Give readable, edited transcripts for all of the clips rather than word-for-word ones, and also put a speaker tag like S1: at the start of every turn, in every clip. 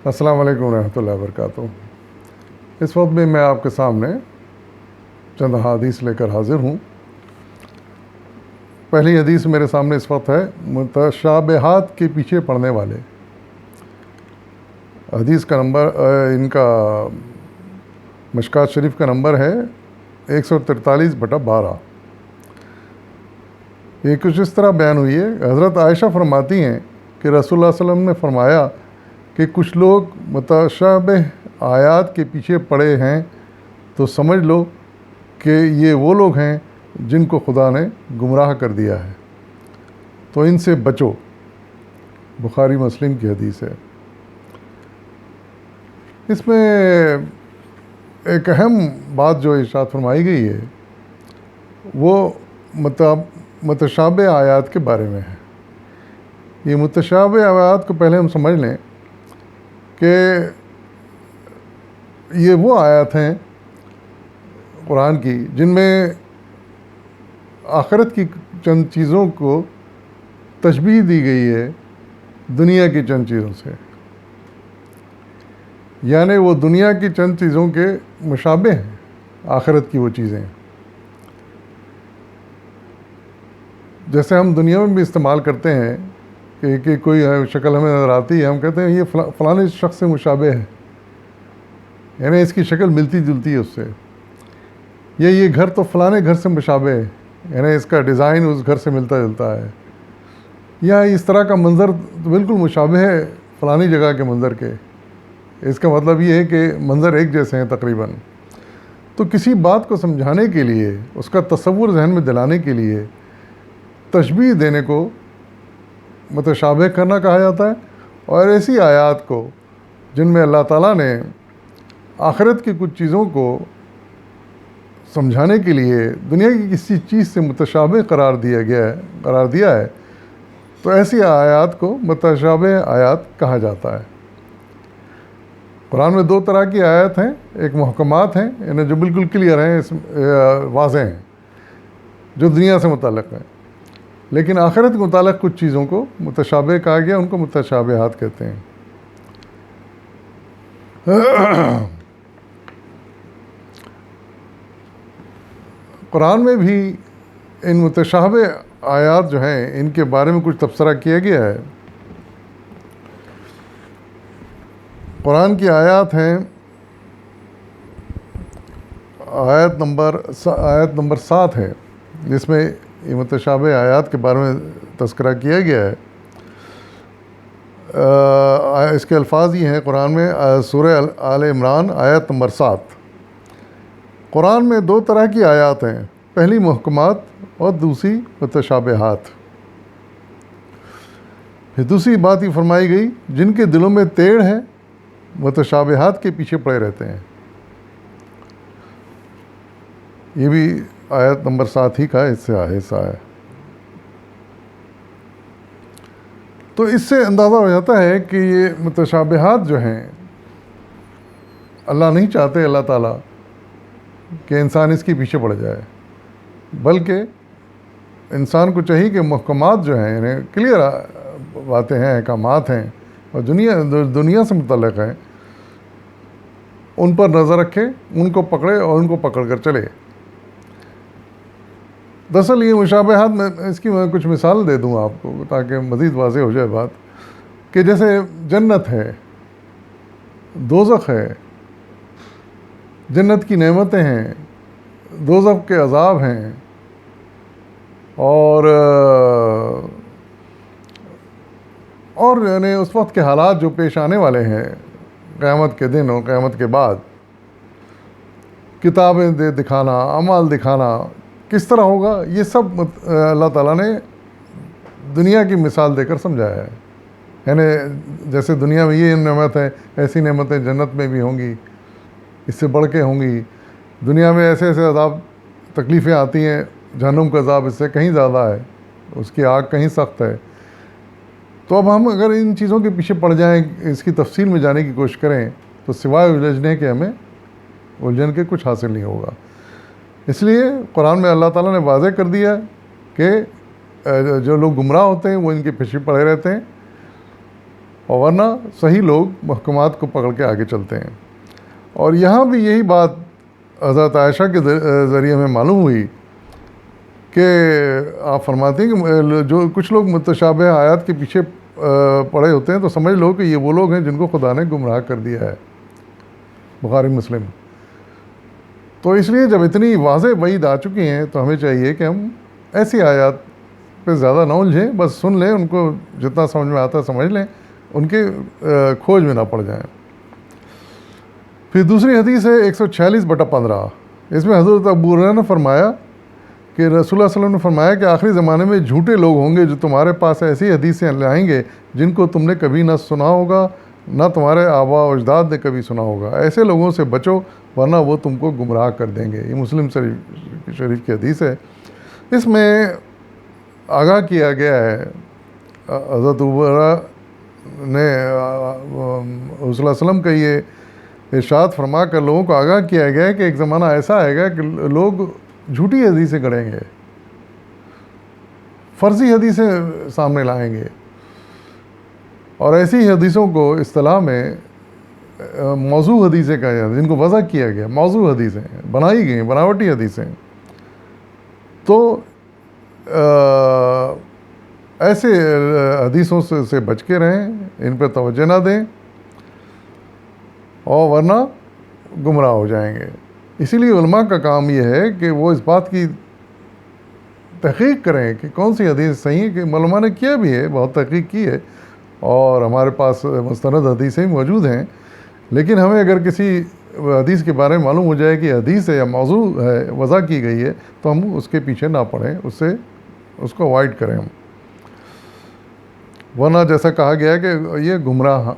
S1: السلام علیکم ورحمۃ اللہ وبرکاتہ۔ اس وقت میں آپ کے سامنے چند حدیث لے کر حاضر ہوں۔ پہلی حدیث میرے سامنے اس وقت ہے متشابہات کے پیچھے پڑنے والے۔ حدیث کا نمبر ان کا مشکات شریف کا نمبر ہے 143/12۔ یہ کچھ اس طرح بیان ہوئی ہے۔ حضرت عائشہ فرماتی ہیں کہ رسول اللہ صلی اللہ علیہ وسلم نے فرمایا کہ کچھ لوگ متشابہ آیات کے پیچھے پڑے ہیں تو سمجھ لو کہ یہ وہ لوگ ہیں جن کو خدا نے گمراہ کر دیا ہے، تو ان سے بچو۔ بخاری مسلم کی حدیث ہے۔ اس میں ایک اہم بات جو ارشاد فرمائی گئی ہے وہ متشابہ آیات کے بارے میں ہے۔ یہ متشابہ آیات کو پہلے ہم سمجھ لیں کہ یہ وہ آیات ہیں قرآن کی جن میں آخرت کی چند چیزوں کو تشبیہ دی گئی ہے دنیا کی چند چیزوں سے، یعنی وہ دنیا کی چند چیزوں کے مشابہ ہیں آخرت کی وہ چیزیں، جیسے ہم دنیا میں بھی استعمال کرتے ہیں کہ کوئی شکل ہمیں نظر آتی ہے، ہم کہتے ہیں یہ فلاں شخص سے مشابہ ہے، یعنی اس کی شکل ملتی جلتی ہے اس سے، یا یہ گھر تو فلاں گھر سے مشابہ ہے، یعنی اس کا ڈیزائن اس گھر سے ملتا جلتا ہے، یا اس طرح کا منظر بالکل مشابہ ہے فلانی جگہ کے منظر کے۔ اس کا مطلب یہ ہے کہ منظر ایک جیسے ہیں تقریباً۔ تو کسی بات کو سمجھانے کے لیے، اس کا تصور ذہن میں دلانے کے لیے تشبیہ دینے کو متشابہ کرنا کہا جاتا ہے، اور ایسی آیات کو جن میں اللہ تعالیٰ نے آخرت کی کچھ چیزوں کو سمجھانے کے لیے دنیا کی کسی چیز سے متشابہ قرار دیا ہے، تو ایسی آیات کو متشابہ آیات کہا جاتا ہے۔ قرآن میں دو طرح کی آیات ہیں، ایک محکمات ہیں، یعنی جو بالکل کلیئر ہیں، واضح ہیں، جو دنیا سے متعلق ہیں، لیکن آخرت کے متعلق کچھ چیزوں کو متشابہ کہا گیا، ان کو متشابہات کہتے ہیں۔ قرآن میں بھی ان متشابہ آیات جو ہیں ان کے بارے میں کچھ تبصرہ کیا گیا ہے۔ قرآن کی آیات ہیں، آیت نمبر 7 ہے جس میں یہ متشابہ آیات کے بارے میں تذکرہ کیا گیا ہے۔ اس کے الفاظ یہ ہیں قرآن میں، سورہ آل عمران آیت نمبر 7۔ قرآن میں دو طرح کی آیات ہیں، پہلی محکمات اور دوسری متشابہات۔ پھر دوسری بات یہ فرمائی گئی جن کے دلوں میں تیڑ ہے متشابہات کے پیچھے پڑے رہتے ہیں۔ یہ بھی آیت نمبر 7 ہی کا حصہ ہے۔ تو اس سے اندازہ ہو جاتا ہے کہ یہ متشابہات جو ہیں اللہ نہیں چاہتے، اللہ تعالیٰ، کہ انسان اس کے پیچھے پڑ جائے، بلکہ انسان کو چاہیے کہ محکمات جو ہیں، یعنی کلیئر باتیں ہیں، احکامات ہیں اور دنیا سے متعلق ہیں، ان پر نظر رکھے، ان کو پکڑے اور ان کو پکڑ کر چلے۔ دراصل یہ مشابہات، میں اس کی میں کچھ مثال دے دوں آپ کو تاکہ مزید واضح ہو جائے بات، کہ جیسے جنت ہے، دوزخ ہے، جنت کی نعمتیں ہیں، دوزخ کے عذاب ہیں، اور یعنی اس وقت کے حالات جو پیش آنے والے ہیں، قیامت کے دن اور قیامت کے بعد، کتابیں دکھانا، اعمال دکھانا کس طرح ہوگا، یہ سب اللہ تعالیٰ نے دنیا کی مثال دے کر سمجھایا ہے۔ یعنی جیسے دنیا میں یہ نعمت ہے، ایسی نعمتیں جنت میں بھی ہوں گی، اس سے بڑھ کے ہوں گی۔ دنیا میں ایسے عذاب، تکلیفیں آتی ہیں، جہنم کا عذاب اس سے کہیں زیادہ ہے، اس کی آگ کہیں سخت ہے۔ تو اب ہم اگر ان چیزوں کے پیچھے پڑ جائیں، اس کی تفصیل میں جانے کی کوشش کریں، تو سوائے الجھنے کے ہمیں الجھن کے کچھ حاصل نہیں ہوگا۔ اس لیے قرآن میں اللہ تعالیٰ نے واضح کر دیا کہ جو لوگ گمراہ ہوتے ہیں وہ ان کے پیچھے پڑے رہتے ہیں، اور ورنہ صحیح لوگ محکمات کو پکڑ کے آگے چلتے ہیں۔ اور یہاں بھی یہی بات حضرت عائشہ کے ذریعے ہمیں معلوم ہوئی کہ آپ فرماتے ہیں کہ جو کچھ لوگ متشابہ آیات کے پیچھے پڑے ہوتے ہیں تو سمجھ لو کہ یہ وہ لوگ ہیں جن کو خدا نے گمراہ کر دیا ہے، بخاری مسلم۔ تو اس لیے جب اتنی واضح وعید آ چکی ہیں تو ہمیں چاہیے کہ ہم ایسی آیات پہ زیادہ نہ الجھیں، بس سن لیں، ان کو جتنا سمجھ میں آتا ہے سمجھ لیں، ان کے کھوج میں نہ پڑ جائیں۔ پھر دوسری حدیث ہے 146/15، اس میں حضرت ابو ہریرہ نے فرمایا کہ رسول اللہ صلی اللہ علیہ وسلم نے فرمایا کہ آخری زمانے میں جھوٹے لوگ ہوں گے جو تمہارے پاس ایسی حدیثیں لائیں گے جن کو تم نے کبھی نہ سنا ہوگا، نہ تمہارے آباء و اجداد نے کبھی سنا ہوگا، ایسے لوگوں سے بچو ورنہ وہ تم کو گمراہ کر دیں گے۔ یہ مسلم شریف کی حدیث ہے۔ اس میں آگاہ کیا گیا ہے، حضرت ابو ہریرہ نے صلی اللہ علیہ وسلم کا یہ ارشاد فرما کر لوگوں کو آگاہ کیا گیا ہے کہ ایک زمانہ ایسا آئے گا کہ لوگ جھوٹی حدیثیں گڑھیں گے، فرضی حدیثیں سامنے لائیں گے، اور ایسی حدیثوں کو اصطلاح میں موضوع حدیثیں کہا جاتا ہے، جن کو وضع کیا گیا، موضوع حدیثیں بنائی گئی، بناوٹی حدیثیں۔ تو ایسے حدیثوں سے بچ کے رہیں، ان پہ توجہ نہ دیں، اور ورنہ گمراہ ہو جائیں گے۔ اسی لیے علماء کا کام یہ ہے کہ وہ اس بات کی تحقیق کریں کہ کون سی حدیث صحیح ہے، کہ علماء نے کیا بھی ہے، بہت تحقیق کی ہے، اور ہمارے پاس مستند حدیثیں موجود ہیں، لیکن ہمیں اگر کسی حدیث کے بارے میں معلوم ہو جائے کہ حدیث ہے یا موضوع ہے، وضع کی گئی ہے، تو ہم اس کے پیچھے نہ پڑیں، اس کو اوائڈ کریں ہم، ورنہ جیسا کہا گیا ہے کہ یہ گمراہ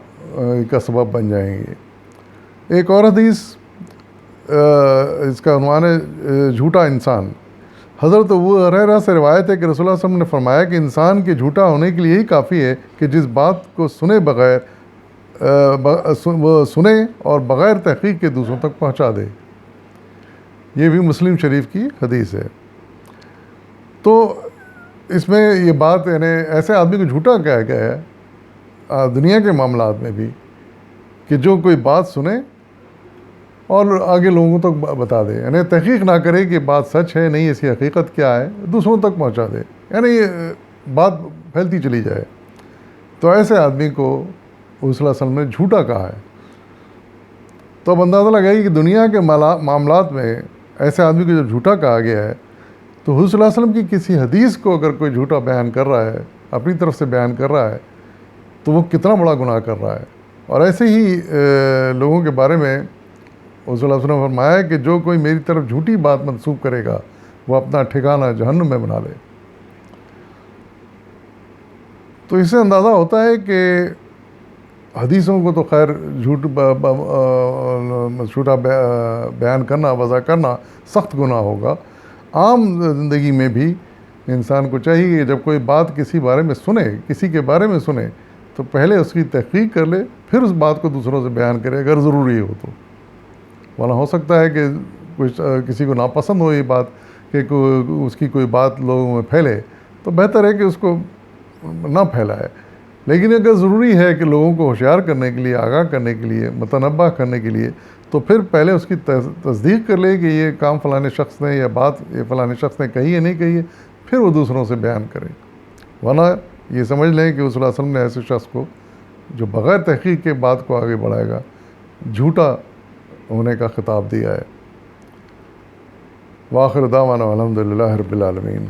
S1: کا سبب بن جائیں گے۔ ایک اور حدیث، اس کا عنوان ہے جھوٹا انسان۔ حضرت ابو ہریرہ سے روایت ہے کہ رسول اللہ صلی اللہ علیہ وسلم نے فرمایا کہ انسان کے جھوٹا ہونے کے لیے یہی کافی ہے کہ جس بات کو سنے بغیر وہ سنے اور بغیر تحقیق کے دوسروں تک پہنچا دے۔ یہ بھی مسلم شریف کی حدیث ہے۔ تو اس میں یہ بات یعنی ایسے آدمی کو جھوٹا کہا گیا ہے دنیا کے معاملات میں بھی، کہ جو کوئی بات سنے اور آگے لوگوں تک بتا دے، یعنی تحقیق نہ کرے کہ بات سچ ہے نہیں، اس کی حقیقت کیا ہے، دوسروں تک پہنچا دے، یعنی یہ بات پھیلتی چلی جائے۔ تو ایسے آدمی کو صلی اللہ علیہ وسلم نے جھوٹا کہا ہے۔ تو اب اندازہ لگائی کہ دنیا کے معاملات میں ایسے آدمی کو جب جھوٹا کہا گیا ہے، تو حضور صلی اللہ علیہ وسلم کی کسی حدیث کو اگر کوئی جھوٹا بیان کر رہا ہے، اپنی طرف سے بیان کر رہا ہے، تو وہ کتنا بڑا گناہ کر رہا ہے۔ اور ایسے ہی لوگوں کے بارے میں حضور صلی اللہ علیہ وسلم نے فرمایا کہ جو کوئی میری طرف جھوٹی بات منسوب کرے گا وہ اپنا ٹھکانہ جہنم میں بنا لے۔ تو اس سے اندازہ ہوتا ہے کہ حدیثوں کو تو خیر جھوٹا بیان کرنا، وضع کرنا سخت گناہ ہوگا۔ عام زندگی میں بھی انسان کو چاہیے کہ جب کوئی بات کسی بارے میں سنے، کسی کے بارے میں سنے، تو پہلے اس کی تحقیق کر لے، پھر اس بات کو دوسروں سے بیان کرے اگر ضروری ہو تو، ورنہ ہو سکتا ہے کہ کسی کو ناپسند ہو یہ بات کہ اس کی کوئی بات لوگوں میں پھیلے، تو بہتر ہے کہ اس کو نہ پھیلائے۔ لیکن اگر ضروری ہے کہ لوگوں کو ہوشیار کرنے کے لیے، آگاہ کرنے کے لیے، متنبہ کرنے کے لیے، تو پھر پہلے اس کی تصدیق کر لے کہ یہ کام فلانے شخص نے، یا بات یہ فلانے شخص نے کہی ہے نہیں کہی ہے، پھر وہ دوسروں سے بیان کرے۔ ورنہ یہ سمجھ لیں کہ صلی اللہ علیہ وسلم نے ایسے شخص کو جو بغیر تحقیق کے بات کو آگے بڑھائے گا، جھوٹا ہونے کا خطاب دیا ہے۔ وآخر دعوانا الحمدللہ رب العالمین۔